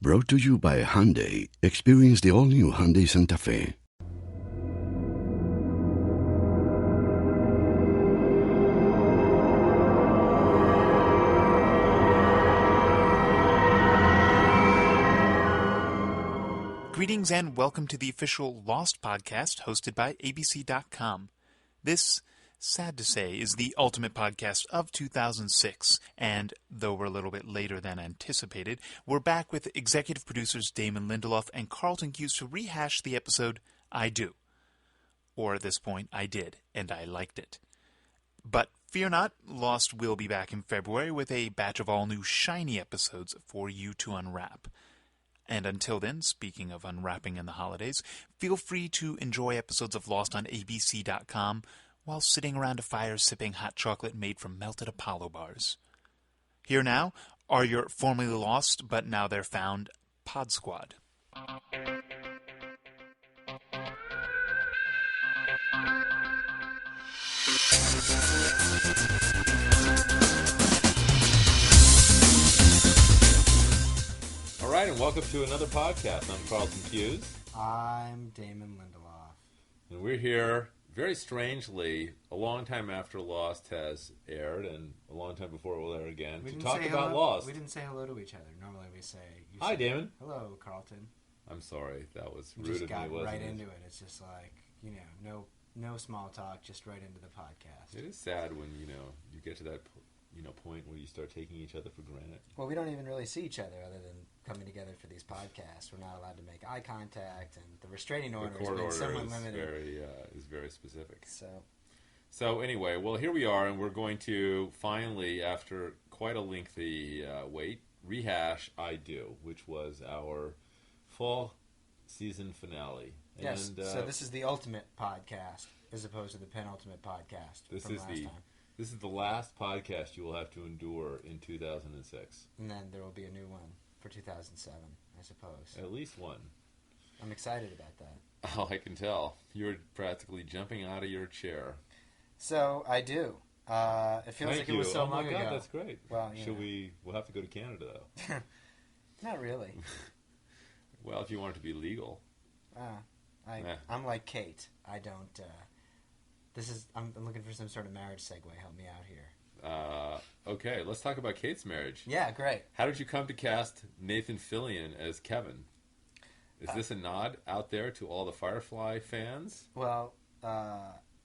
Brought to you by Hyundai. Experience the all-new Hyundai Santa Fe. Greetings and welcome to the official Lost podcast hosted by ABC.com. This, sad to say, is the ultimate podcast of 2006, and though we're a little bit later than anticipated, we're back with executive producers Damon Lindelof and Carlton Cuse to rehash the episode I Do. Or at this point, I did, and I liked it. But fear not, Lost will be back in February with a batch of all new shiny episodes for you to unwrap. And until then, speaking of unwrapping in the holidays, feel free to enjoy episodes of Lost on ABC.com while sitting around a fire sipping hot chocolate made from melted Apollo bars. Here now are your formerly lost, but now they're found, Pod Squad. All right, and welcome to another podcast. I'm Carlton Cuse. I'm Damon Lindelof. And we're here, very strangely, a long time after Lost has aired, and a long time before it will air again, to talk about Lost. We didn't say hello to each other. Normally we say... Hi, Damon. Hello, Carlton. I'm sorry, that was We rude just of me, got wasn't right it? into it. It's just like, no small talk, just right into the podcast. It is sad when, you get to that point where you start taking each other for granted. Well, we don't even really see each other other than coming together for these podcasts. We're not allowed to make eye contact, and the restraining order The has court been order somewhat is limited. very specific. So anyway, well, here we are, and we're going to finally, after quite a lengthy wait, rehash I Do, which was our fall season finale. yes, And, so this is the ultimate podcast as opposed to the penultimate podcast from last time. This is the last podcast you will have to endure in 2006. And then there will be a new one for 2007, I suppose. At least one. I'm excited about that. Oh, I can tell. You're practically jumping out of your chair. So, I do. It feels Thank like you. it was so long Oh my God, ago. that's great. Well, We'll have to go to Canada, though. Not really. Well, if you want it to be legal. I'm like Kate. I don't... I'm looking for some sort of marriage segue. Help me out here. Okay, let's talk about Kate's marriage. Yeah, great. How did you come to cast Nathan Fillion as Kevin? Is this a nod out there to all the Firefly fans? Well,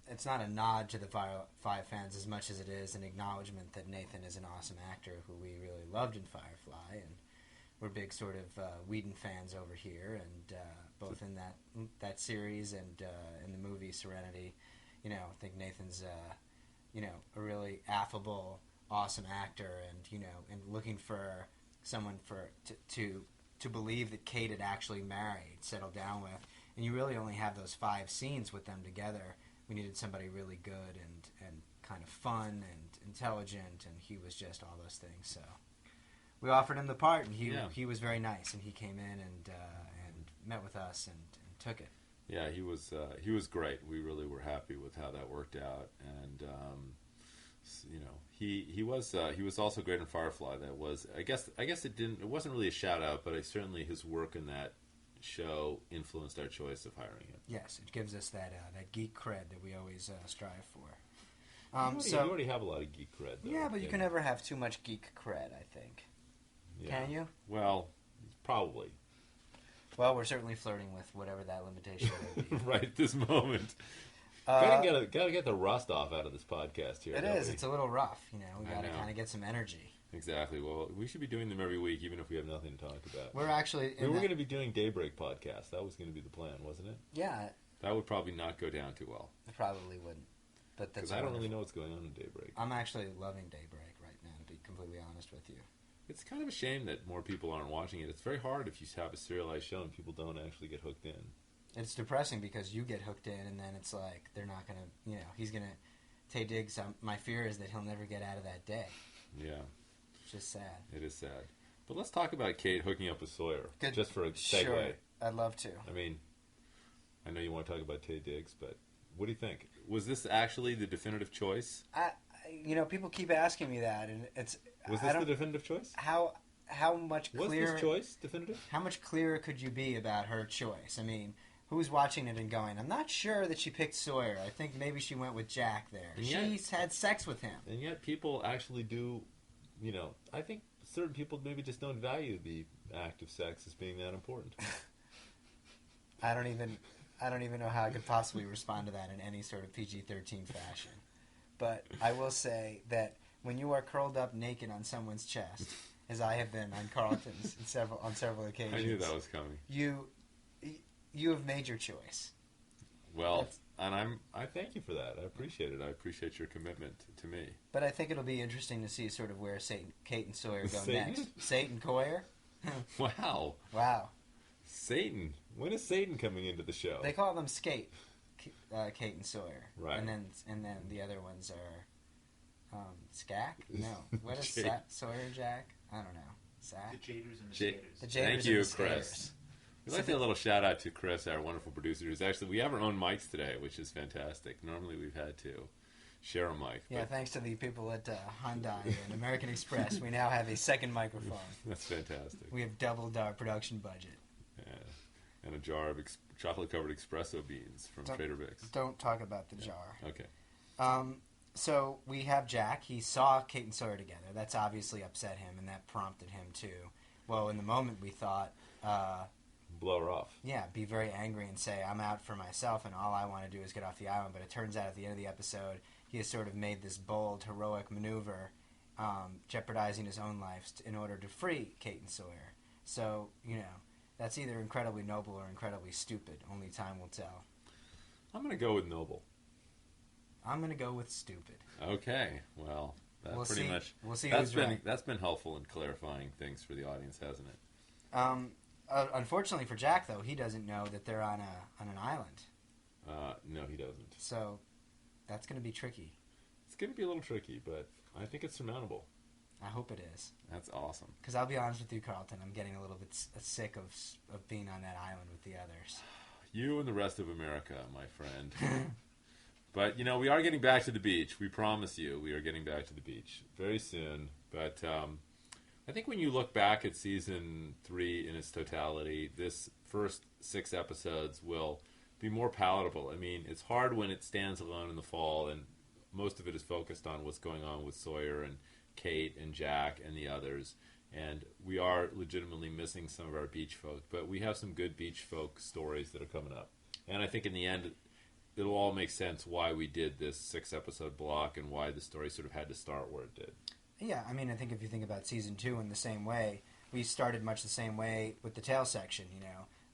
it's not a nod to the Firefly fans as much as it is an acknowledgement that Nathan is an awesome actor who we really loved in Firefly, and we're big sort of Whedon fans over here, and both in that series and in the movie Serenity. I think Nathan's, a really affable, awesome actor, and and looking for someone to believe that Kate had actually married, settled down with, and you really only have those 5 scenes with them together. We needed somebody really good and kind of fun and intelligent, and he was just all those things. So we offered him the part, and he was very nice, and he came in and met with us and took it. Yeah, he was great. We really were happy with how that worked out, and he was also great in Firefly. That was, I guess it wasn't really a shout out, but certainly his work in that show influenced our choice of hiring him. Yes, it gives us that geek cred that we always strive for. You already have a lot of geek cred, though. Yeah, but you can never have too much geek cred, I think. Yeah. Can you? Well, probably. Well, we're certainly flirting with whatever that limitation may be. Right at this moment. Gotta get the rust out of this podcast here. It is. It's a little rough, We gotta kind of get some energy. Exactly. Well, we should be doing them every week, even if we have nothing to talk about. We're actually... We were going to be doing Daybreak podcast. That was going to be the plan, wasn't it? Yeah. That would probably not go down too well. It probably wouldn't. But that's because I don't really know what's going on in Daybreak. I'm actually loving Daybreak right now, to be completely honest with you. It's kind of a shame that more people aren't watching it. It's very hard if you have a serialized show and people don't actually get hooked in. It's depressing because you get hooked in, and then it's like they're not going to, he's going to... Tay Diggs, my fear is that he'll never get out of that day. Yeah. It's just sad. It is sad. But let's talk about Kate hooking up with Sawyer. Good. Just for a segue. Sure. I'd love to. I mean, I know you want to talk about Tay Diggs, but what do you think? Was this actually the definitive choice? People keep asking me that, and it's... Was this the definitive choice? How how much Was clearer... this choice definitive? How much clearer could you be about her choice? I mean, who's watching it and going, I'm not sure that she picked Sawyer. I think maybe she went with Jack there. And yet, She's had sex with him. And yet people actually do, I think certain people maybe just don't value the act of sex as being that important. I don't even know how I could possibly respond to that in any sort of PG-13 fashion. But I will say that when you are curled up naked on someone's chest, as I have been on Carlton's on several occasions, I knew that was coming. You have made your choice. Well, and I thank you for that. I appreciate it. I appreciate your commitment to me. But I think it'll be interesting to see sort of where Kate and Sawyer go Satan? next. Satan Coyer? Wow. Wow. Satan. When is Satan coming into the show? They call them Skate, Kate and Sawyer. Right. And then the other ones are Skack? No. What is Sawyer and Jack? I don't know. Sack? The Jaders and the Skaters. The Jaders Thank you, and the Chris. Skaters. We'd like to do a little shout out to Chris, our wonderful producer, who's actually, we have our own mics today, which is fantastic. Normally we've had to share a mic. Yeah, thanks to the people at Hyundai and American Express, we now have a second microphone. That's fantastic. We have doubled our production budget. Yeah. And a jar of chocolate-covered espresso beans from Trader Vic's. Don't talk about the jar. Okay. So we have Jack. He saw Kate and Sawyer together. That's obviously upset him, and that prompted him to, well, in the moment we thought... blow her off. Yeah, be very angry and say, I'm out for myself and all I want to do is get off the island. But it turns out at the end of the episode, he has sort of made this bold, heroic maneuver, jeopardizing his own life in order to free Kate and Sawyer. So, that's either incredibly noble or incredibly stupid. Only time will tell. I'm going to go with noble. I'm going to go with stupid. Okay, well, that We'll see that's who's been right. That's been helpful in clarifying things for the audience, hasn't it? Unfortunately for Jack, though, he doesn't know that they're on an island. No, he doesn't. So that's going to be tricky. It's going to be a little tricky, but I think it's surmountable. I hope it is. That's awesome. Because I'll be honest with you, Carlton, I'm getting a little bit sick of being on that island with the others. You and the rest of America, my friend. But, we are getting back to the beach. We promise you we are getting back to the beach very soon. But I think when you look back at Season 3 in its totality, this first 6 episodes will be more palatable. I mean, it's hard when it stands alone in the fall, and most of it is focused on what's going on with Sawyer and Kate and Jack and the others. And we are legitimately missing some of our beach folk, but we have some good beach folk stories that are coming up. And I think in the end, it'll all make sense why we did this 6-episode block and why the story sort of had to start where it did. Yeah, I mean, I think if you think about Season 2 in the same way, we started much the same way with the tail section,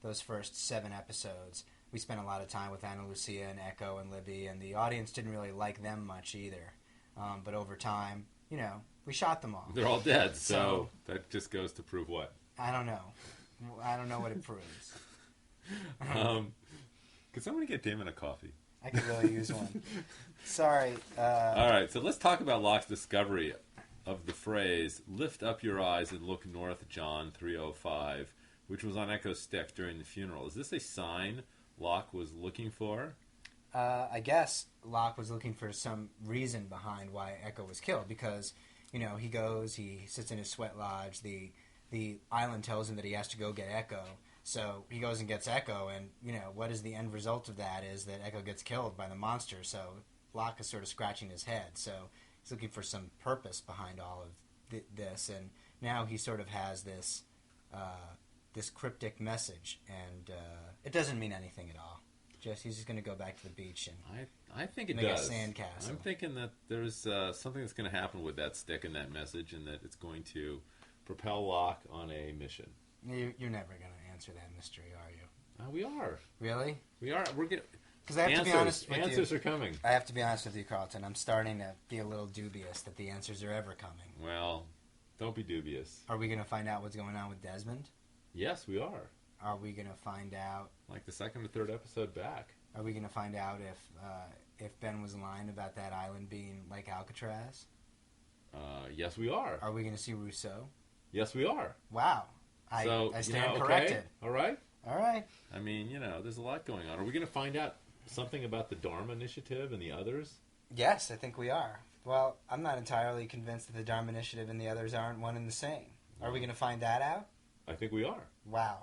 those first 7 episodes. We spent a lot of time with Ana Lucia and Echo and Libby, and the audience didn't really like them much either. But over time, we shot them all. They're all dead, so that just goes to prove what? I don't know. I don't know what it proves. Could somebody get Damon a coffee? I could really use one. Sorry. All right, so let's talk about Locke's discovery of the phrase, lift up your eyes and look north, John 3:05, which was on Echo's stick during the funeral. Is this a sign Locke was looking for? I guess Locke was looking for some reason behind why Echo was killed, because, he goes, he sits in his sweat lodge, the island tells him that he has to go get Echo, so he goes and gets Echo, and, what is the end result of that is that Echo gets killed by the monster, so Locke is sort of scratching his head, so he's looking for some purpose behind all of this, and now he sort of has this cryptic message, and it doesn't mean anything at all. He's just going to go back to the beach and I think it make does. a sandcastle. I'm thinking that there's something that's going to happen with that stick and that message, and that it's going to propel Locke on a mission. You're never going to answer that mystery, are you? We are. Really? We are. We're getting. Because I have to be honest with you. Answers are coming. I have to be honest with you, Carlton. I'm starting to be a little dubious that the answers are ever coming. Well, don't be dubious. Are we going to find out what's going on with Desmond? Yes, we are. Are we going to find out... Like the second or third episode back. Are we going to find out if Ben was lying about that island being like Alcatraz? Yes, we are. Are we going to see Rousseau? Yes, we are. Wow. I stand corrected. All right. All right. I mean, there's a lot going on. Are we going to find out something about the Dharma Initiative and the others? Yes, I think we are. Well, I'm not entirely convinced that the Dharma Initiative and the others aren't one and the same. Are we going to find that out? I think we are. Wow.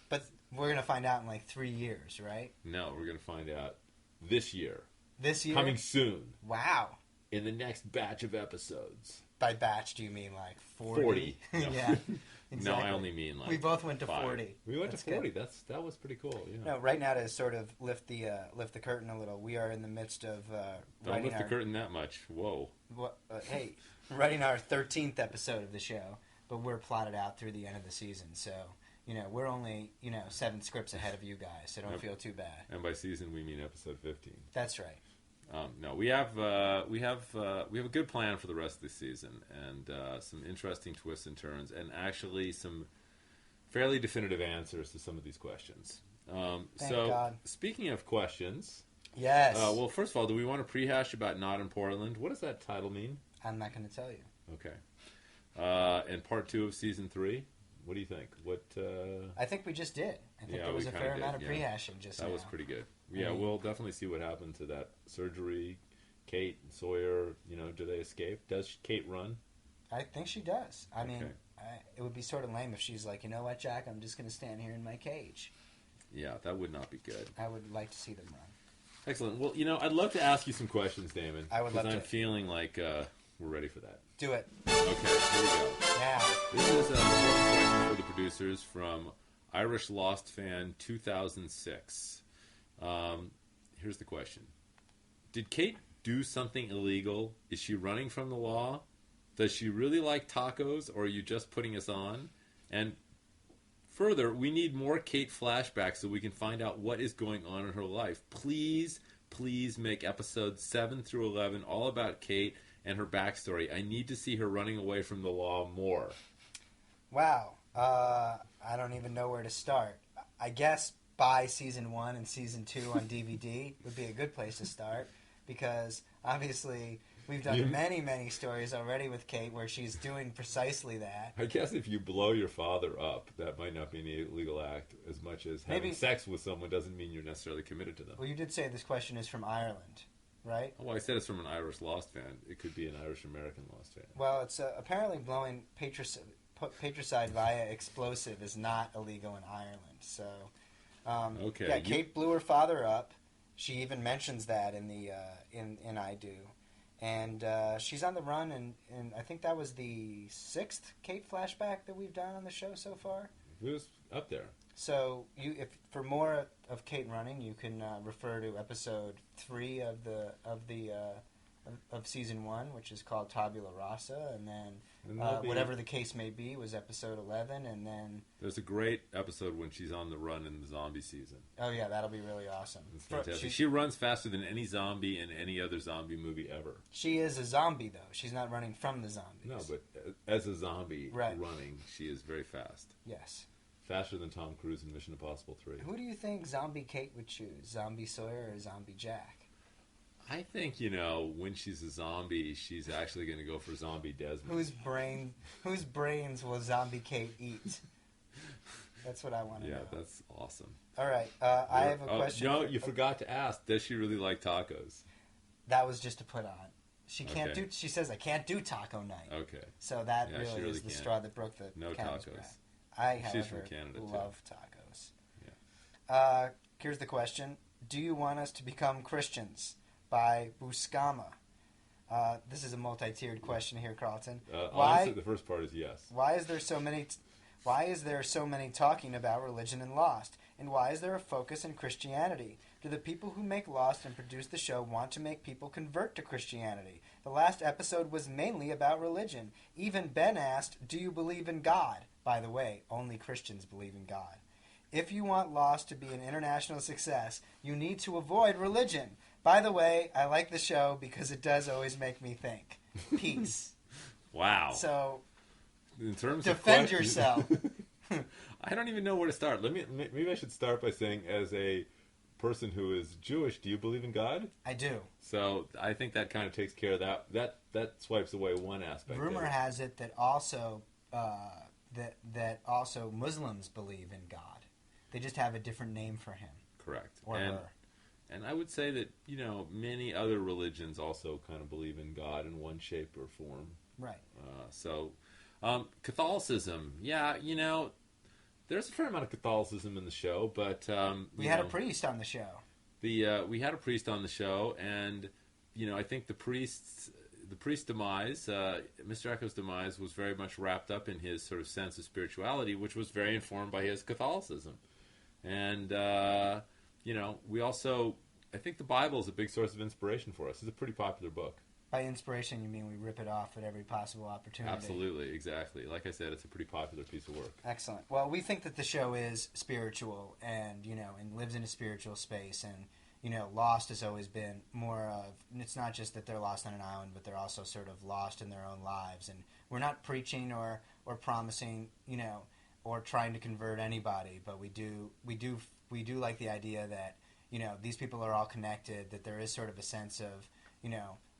But we're going to find out in like 3 years, right? No, we're going to find out this year. This year? Coming soon. Wow. In the next batch of episodes. By batch, do you mean like 40? 40. No. Yeah. Exactly. No, I only mean like we both went to 5. 40. We went That's to 40. good. That was pretty cool. Yeah. No, right now to sort of lift the curtain a little, we are in the midst of Don't writing lift the curtain that much. Whoa. writing our 13th episode of the show, but we're plotted out through the end of the season. So, we're only, 7 scripts ahead of you guys, so don't feel too bad. And by season, we mean episode 15. That's right. No, we have a good plan for the rest of the season, and some interesting twists and turns, and actually some fairly definitive answers to some of these questions. Thank God. Speaking of questions, yes. Well, first of all, do we want to prehash about Not in Portland? What does that title mean? I'm not going to tell you. Okay. And part 2 of season 3. What do you think? I think we just did. I think there was a fair amount of prehashing just now. That was pretty good. Yeah, we'll definitely see what happened to that surgery. Kate and Sawyer, do they escape? Does Kate run? I think she does. I mean, it would be sort of lame if she's like, you know what, Jack, I'm just going to stand here in my cage. Yeah, that would not be good. I would like to see them run. Excellent. Well, I'd love to ask you some questions, Damon. I would love to. Because I'm feeling like we're ready for that. Do it. Okay, here we go. Now. This is a question for the producers from Irish Lost Fan 2006. Here's the question. Did Kate do something illegal? Is she running from the law? Does she really like tacos, or are you just putting us on? And further, we need more Kate flashbacks so we can find out what is going on in her life. Please make episodes 7 through 11 all about Kate and her backstory. I need to see her running away from the law more. Wow. I don't even know where to start. I guess buy season 1 and season 2 on DVD would be a good place to start, because obviously we've done many stories already with Kate where she's doing precisely that. I guess if you blow your father up, that might not be an illegal act as much as having sex with someone doesn't mean you're necessarily committed to them. Well, you did say this question is from Ireland, right? Well, I said it's from an Irish Lost fan. It could be an Irish-American Lost fan. Well, it's apparently blowing patricide via explosive is not illegal in Ireland. So, okay. Yeah, Kate blew her father up. She even mentions that in the in I Do, and she's on the run. And I think that was the 6th Kate flashback that we've done on the show so far. It was up there. So, if for more of Kate running, you can refer to episode 3 of season 1, which is called Tabula Rasa, and then whatever the case may be was episode 11, and then there's a great episode when she's on the run in the zombie season. Oh yeah, that'll be really awesome. It's fantastic. She runs faster than any zombie in any other zombie movie ever. She is a zombie though. She's not running from the zombies. No, but as a zombie running, she is very fast. Yes. Faster than Tom Cruise in Mission Impossible 3. Who do you think Zombie Kate would choose? Zombie Sawyer or Zombie Jack? I think, when she's a zombie, she's actually going to go for Zombie Desmond. Whose brains will Zombie Kate eat? That's what I want to know. Yeah, that's awesome. All right, I have a question. You forgot to ask, does she really like tacos? That was just to put on. She can't do. She says, I can't do taco night. Okay. So that really is the straw that broke the camel's back. I, She's from however, Canada, love tacos. Yeah. Here's the question. Do you want us to become Christians? By Buscama. This is a multi-tiered question here, Carlton. I'll answer the first part is yes. Why is there so many talking about religion in Lost? And why is there a focus in Christianity? Do the people who make Lost and produce the show want to make people convert to Christianity? The last episode was mainly about religion. Even Ben asked, do you believe in God? By the way, only Christians believe in God. If you want Lost to be an international success, you need to avoid religion. By the way, I like the show because it does always make me think. Peace. Wow. So, in terms defend of yourself. I don't even know where to start. Maybe I should start by saying, as a person who is Jewish, do you believe in God? I do. So I think that kind of takes care of that. That swipes away one aspect. Rumor has it that also that also Muslims believe in God. They just have a different name for him. Correct. Or her. And I would say that, many other religions also kind of believe in God in one shape or form. Right. So Catholicism. Yeah, there's a fair amount of Catholicism in the show, but we had a priest on the show. We had a priest on the show, and I think the priest's demise, Mr. Echo's demise, was very much wrapped up in his sort of sense of spirituality, which was very informed by his Catholicism. And we also, I think the Bible is a big source of inspiration for us. It's a pretty popular book. By inspiration, you mean we rip it off at every possible opportunity? Absolutely, exactly. Like I said, it's a pretty popular piece of work. Excellent. Well, we think that the show is spiritual and, and lives in a spiritual space. And, Lost has always been more of, it's not just that they're lost on an island, but they're also sort of lost in their own lives. And we're not preaching or promising, or trying to convert anybody, but we do like the idea that, these people are all connected, that there is sort of a sense of,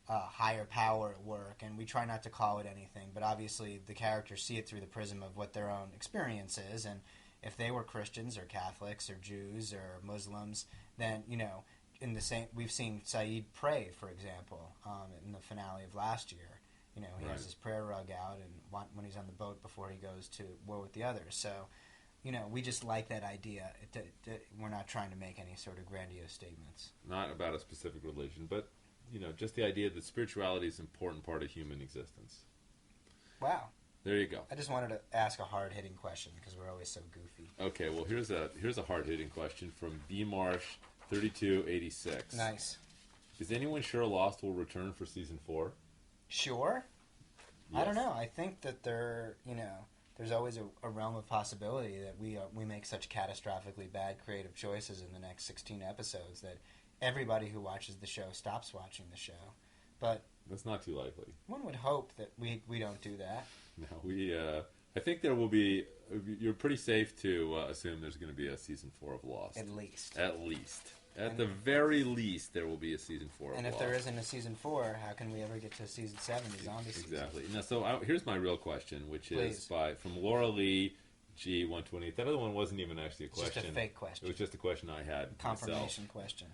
higher power at work, and we try not to call it anything, but obviously the characters see it through the prism of what their own experience is, and if they were Christians or Catholics or Jews or Muslims, then, in the same, we've seen Saeed pray, for example, in the finale of last year. He Right. has his prayer rug out, and when he's on the boat before he goes to war with the others. So, we just like that idea. We're not trying to make any sort of grandiose statements. Not about a specific religion, but just the idea that spirituality is an important part of human existence. Wow. There you go. I just wanted to ask a hard-hitting question because we're always so goofy. Okay, well here's a hard-hitting question from B Marsh 3286. Nice. Is anyone sure Lost will return for season 4? Sure? Yes. I don't know. I think that there's always a realm of possibility that we make such catastrophically bad creative choices in the next 16 episodes that everybody who watches the show stops watching the show. But that's not too likely. One would hope that we don't do that. No, I think there will be. You're pretty safe to assume there's going to be a season 4 of Lost. At least. At the very least, there will be a season 4 of Lost. And if there isn't a season 4, how can we ever get to season 7, the zombie season? Exactly. Now, so here's my real question, which Please. is from Laura Lee G128. That other one wasn't even actually a question. Just a fake question. It was just a question I had. Confirmation question.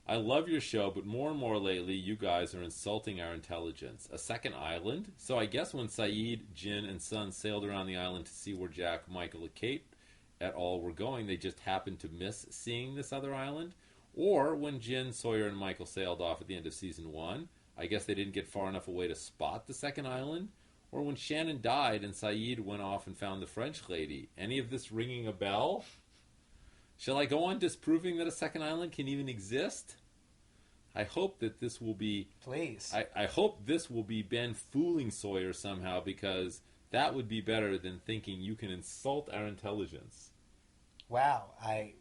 I love your show, but more and more lately, you guys are insulting our intelligence. A second island? So I guess when Saeed, Jin, and Sun sailed around the island to see where Jack, Michael, and Kate et al. Were going, they just happened to miss seeing this other island? Or when Jin, Sawyer, and Michael sailed off at the end of season 1, I guess they didn't get far enough away to spot the second island? Or when Shannon died and Saeed went off and found the French lady? Any of this ringing a bell? Shall I go on disproving that a second island can even exist? I hope that this will be... Please. I hope this will be Ben fooling Sawyer somehow, because that would be better than thinking you can insult our intelligence. Wow. I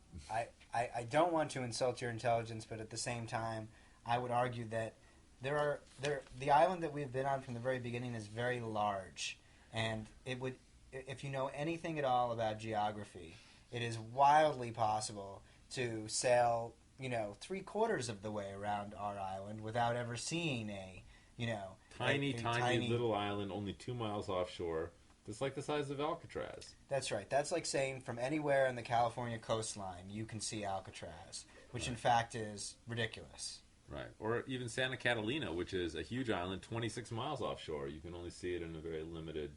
don't want to insult your intelligence, but at the same time, I would argue that the island that we've been on from the very beginning is very large, and it would, if you know anything at all about geography, it is wildly possible to sail 3/4 of the way around our island without ever seeing a tiny little island only 2 miles offshore, that's like the size of Alcatraz. That's right. That's like saying from anywhere in the California coastline you can see Alcatraz, which in fact is ridiculous. Right. Or even Santa Catalina, which is a huge island 26 miles offshore. You can only see it in a very limited,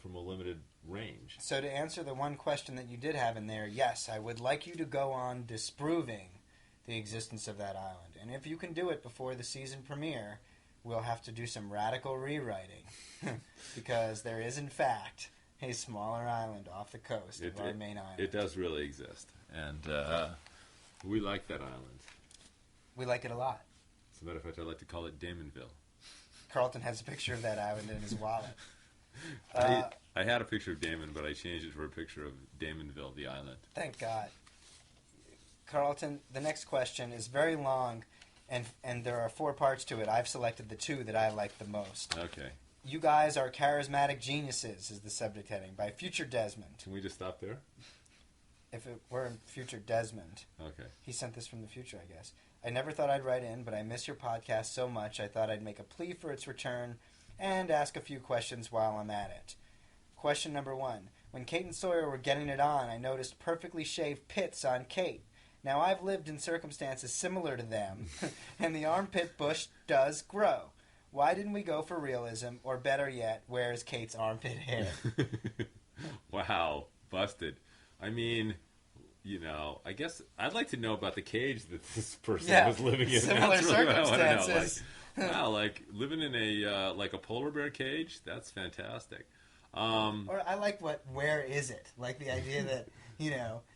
from a limited range. So to answer the one question that you did have in there, yes, I would like you to go on disproving the existence of that island. And if you can do it before the season premiere, we'll have to do some radical rewriting. Because there is, in fact, a smaller island off the coast of our main island. It does really exist. And we like that island. We like it a lot. As a matter of fact, I like to call it Damonville. Carlton has a picture of that island in his wallet. I had a picture of Damon, but I changed it for a picture of Damonville, the island. Thank God. Carlton, the next question is very long, and there are 4 parts to it. I've selected the 2 that I like the most. Okay. You guys are charismatic geniuses is the subject heading by Future Desmond. Can we just stop there? If it were Future Desmond. Okay. He sent this from the future, I guess. I never thought I'd write in, but I miss your podcast so much I thought I'd make a plea for its return and ask a few questions while I'm at it. Question number 1. When Kate and Sawyer were getting it on, I noticed perfectly shaved pits on Kate. Now, I've lived in circumstances similar to them, and the armpit bush does grow. Why didn't we go for realism? Or better yet, where is Kate's armpit hair? Wow, busted. I mean, I guess I'd like to know about the cage that this person was living in. Similar That's really what I want to know. circumstances. Wow, living in a a polar bear cage. That's fantastic. Or I like where is it? Like the idea that,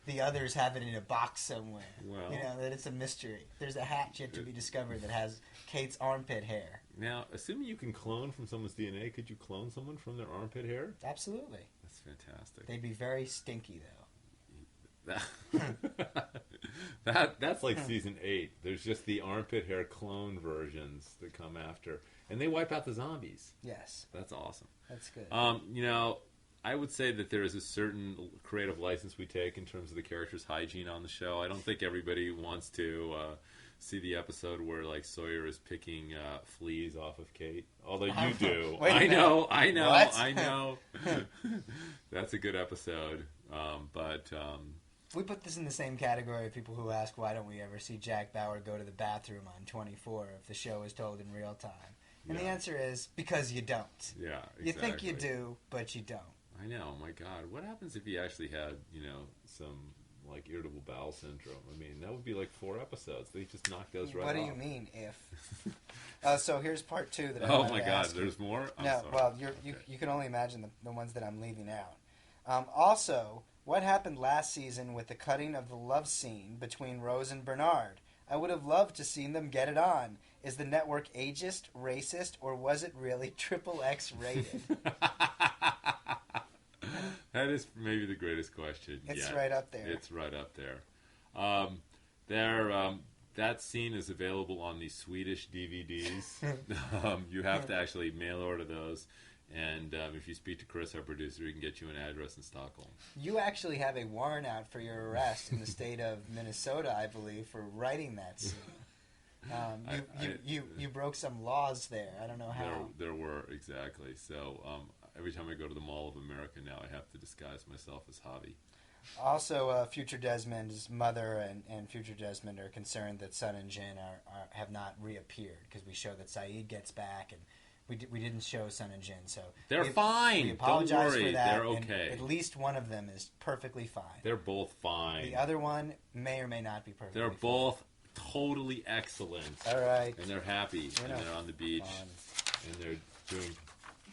the others have it in a box somewhere. Well, that it's a mystery. There's a hatch yet to be discovered that has Kate's armpit hair. Now, assuming you can clone from someone's DNA, could you clone someone from their armpit hair? Absolutely. That's fantastic. They'd be very stinky, though. That's like season 8. There's just the armpit hair clone versions that come after, and they wipe out the zombies. Yes. That's awesome. That's good. I would say that there is a certain creative license we take in terms of the character's hygiene on the show. I don't think everybody wants to see the episode where Sawyer is picking fleas off of Kate. Although you do. I know. That's a good episode. We put this in the same category of people who ask, why don't we ever see Jack Bauer go to the bathroom on 24 if the show is told in real time? And the answer is, because you don't. Yeah, exactly. You think you do, but you don't. I know. My God. What happens if he actually had, some, irritable bowel syndrome? I mean, that would be 4 episodes. They just knock those right off. What do you mean, if? So here's part 2 that I Oh, wanted my to God. ask you. There's more? No, sorry. well, you can only imagine the ones that I'm leaving out. Also, what happened last season with the cutting of the love scene between Rose and Bernard? I would have loved to seen them get it on. Is the network ageist, racist, or was it really XXX rated? That is maybe the greatest question. It's right up there. It's right up there. That scene is available on the Swedish DVDs. You have to actually mail order those. And if you speak to Chris, our producer, he can get you an address in Stockholm. You actually have a warrant out for your arrest in the state of Minnesota, I believe, for writing that scene. You broke some laws there. I don't know how. There were, exactly. So every time I go to the Mall of America now, I have to disguise myself as Javi. Also, Future Desmond's mother and Future Desmond are concerned that Sun and Jin have not reappeared because we show that Saeed gets back and we didn't show Sun and Jin. So they're fine. We apologize Don't worry. for that. They're okay. At least one of them is perfectly fine. They're both fine. The other one may or may not be perfectly fine. They're both totally excellent. All right. And they're happy. And they're on the beach. And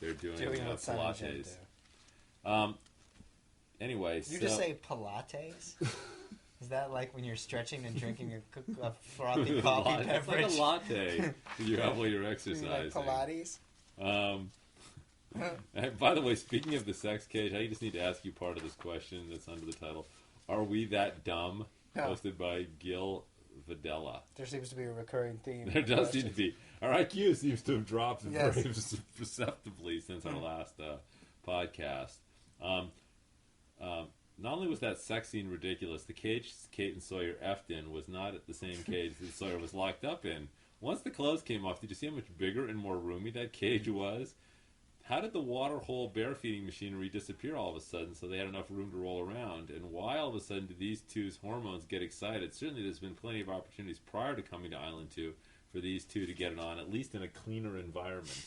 they're doing what Sun and Jin Pilates. do. Anyway, you just say Pilates? Is that like when you're stretching and drinking a frothy coffee beverage? It's like a latte you have while you're exercising. Like Pilates? By the way, speaking of the sex cage, I just need to ask you part of this question that's under the title. Are we that dumb? Hosted by Gil Videla. There seems to be a recurring theme. There does seem to be. Our IQ seems to have dropped very perceptibly since our last podcast. Not only was that sex scene ridiculous, the cage Kate and Sawyer effed in was not at the same cage that Sawyer was locked up in. Once the clothes came off, did you see how much bigger and more roomy that cage was? How did the water hole bear feeding machinery disappear all of a sudden so they had enough room to roll around? And why all of a sudden did these two's hormones get excited? Certainly there's been plenty of opportunities prior to coming to Island 2 for these two to get it on, at least in a cleaner environment.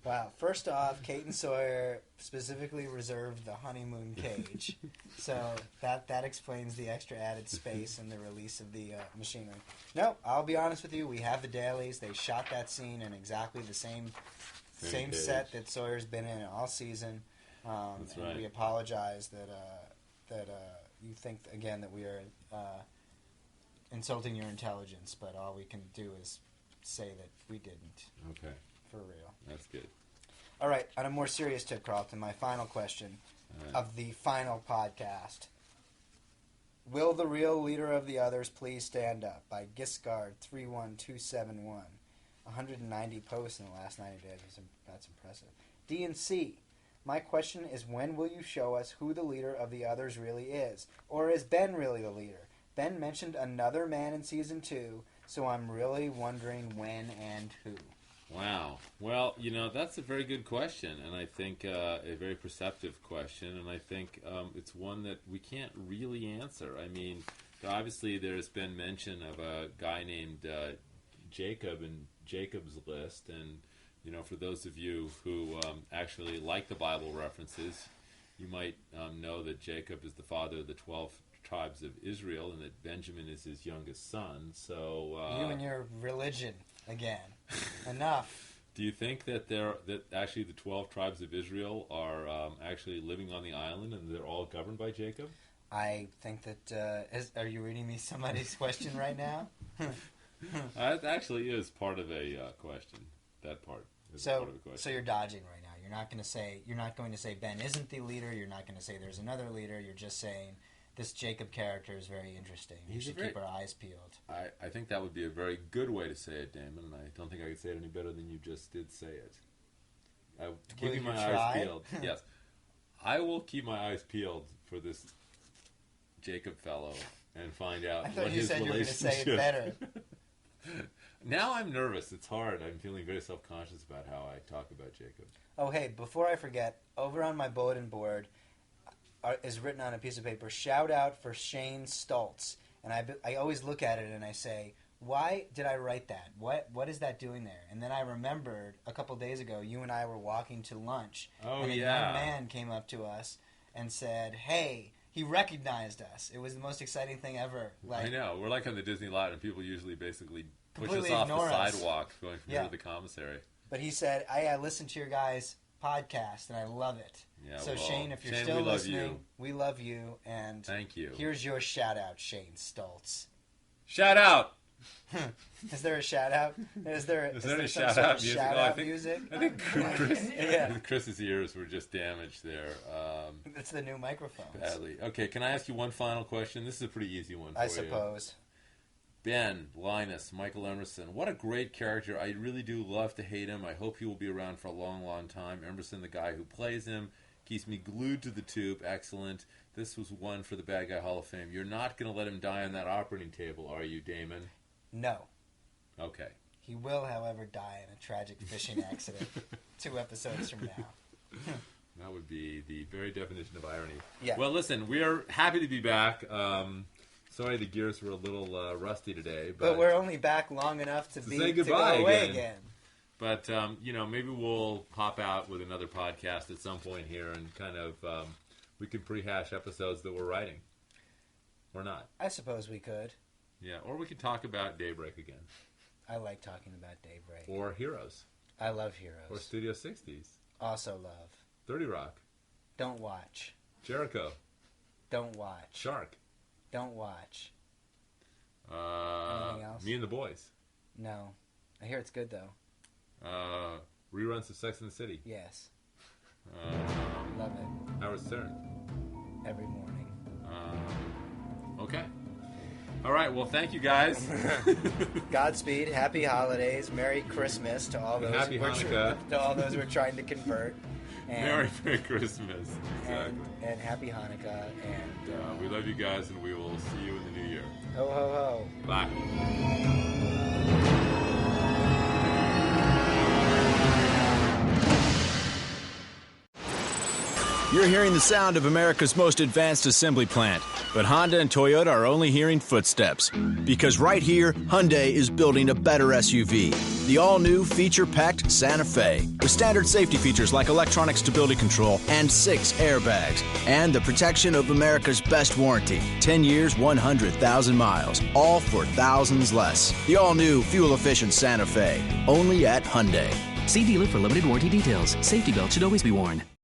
Wow. First off, Kate and Sawyer specifically reserved the honeymoon cage. So that explains the extra added space and the release of the machinery. No, I'll be honest with you. We have the dailies. They shot that scene in exactly the same set that Sawyer's been in all season. That's right. And we apologize that you think, again, that we are insulting your intelligence, but all we can do is say that we didn't. Okay. For real. That's good. All right, on a more serious tip, Carlton, my final question of the final podcast. Will the real leader of the others please stand up? By Giscard 31271. 190 posts in the last 90 days. That's impressive. D and C. My question is, when will you show us who the leader of the others really is? Or is Ben really the leader? Ben mentioned another man in Season 2, so I'm really wondering when and who. Wow. Well, that's a very good question, and I think a very perceptive question, and I think it's one that we can't really answer. I mean, obviously there's been mention of a guy named Jacob in Jacob's List, and For those of you who actually like the Bible references, you might know that Jacob is the father of the 12 tribes of Israel, and that Benjamin is his youngest son. So you and your religion again. Enough. Do you think that actually the 12 tribes of Israel are actually living on the island, and they're all governed by Jacob? I think that. Are you reading me somebody's question right now? That actually is part of a question. That part is part of a question. So you're dodging right now. You're not going to say Ben isn't the leader. You're not going to say there's another leader. You're just saying this Jacob character is very interesting. We should keep our eyes peeled. I think that would be a very good way to say it, Damon, and I don't think I could say it any better than you just did say it. Keeping my eyes peeled. Yes. I will keep my eyes peeled for this Jacob fellow and find out what his relationship is. I thought you said you were going to say it better. Now I'm nervous. It's hard. I'm feeling very self-conscious about how I talk about Jacob. Oh, hey, before I forget, over on my bulletin board is written on a piece of paper, shout out for Shane Stoltz. And I always look at it and I say, why did I write that? What is that doing there? And then I remembered a couple days ago, you and I were walking to lunch. Oh, and a young man came up to us and said, hey, he recognized us. It was the most exciting thing ever. I know. We're like on the Disney lot, and people usually basically push us off the sidewalk going from here to the commissary. But he said, I listened to your guys' podcast, and I love it. Yeah, so, Shane, if you're still listening, we love you. And thank you. Here's your shout-out, Shane Stoltz. Shout out! Is there a shout-out? Is there any shout-out music? Shout-out music? I think Chris's ears were just damaged there. It's the new microphones. Badly. Okay, can I ask you one final question? This is a pretty easy one for you. I suppose. Ben, Linus, Michael Emerson. What a great character. I really do love to hate him. I hope he will be around for a long, long time. Emerson, the guy who plays him, keeps me glued to the tube. Excellent. This was one for the Bad Guy Hall of Fame. You're not going to let him die on that operating table, are you, Damon? No. Okay. He will, however, die in a tragic fishing accident 2 episodes from now. That would be the very definition of irony. Yeah. Well, listen, we are happy to be back. Sorry the gears were a little rusty today. But we're only back long enough to say goodbye to go away again. But, maybe we'll pop out with another podcast at some point here and kind of we can prehash episodes that we're writing. Or not. I suppose we could. Yeah, or we could talk about Daybreak again. I like talking about Daybreak. Or Heroes. I love Heroes. Or Studio 60s. Also love. 30 Rock. Don't watch. Jericho. Don't watch. Shark. Don't watch. Anything else? Me and the Boys. No. I hear it's good, though. Reruns of Sex and the City. Yes. Love it. Howard Stern. Every morning. Okay. All right. Well, thank you, guys. Godspeed. Happy holidays. Merry Christmas to all those. Happy Hanukkah. To all those who are trying to convert. And, Merry Christmas. Exactly. And Happy Hanukkah. And we love you guys, and we will see you in the new year. Ho, ho, ho. Bye. You're hearing the sound of America's most advanced assembly plant. But Honda and Toyota are only hearing footsteps. Because right here, Hyundai is building a better SUV. The all-new feature-packed Santa Fe. With standard safety features like electronic stability control and 6 airbags. And the protection of America's best warranty. 10 years, 100,000 miles. All for thousands less. The all-new fuel-efficient Santa Fe. Only at Hyundai. See dealer for limited warranty details. Safety belt should always be worn.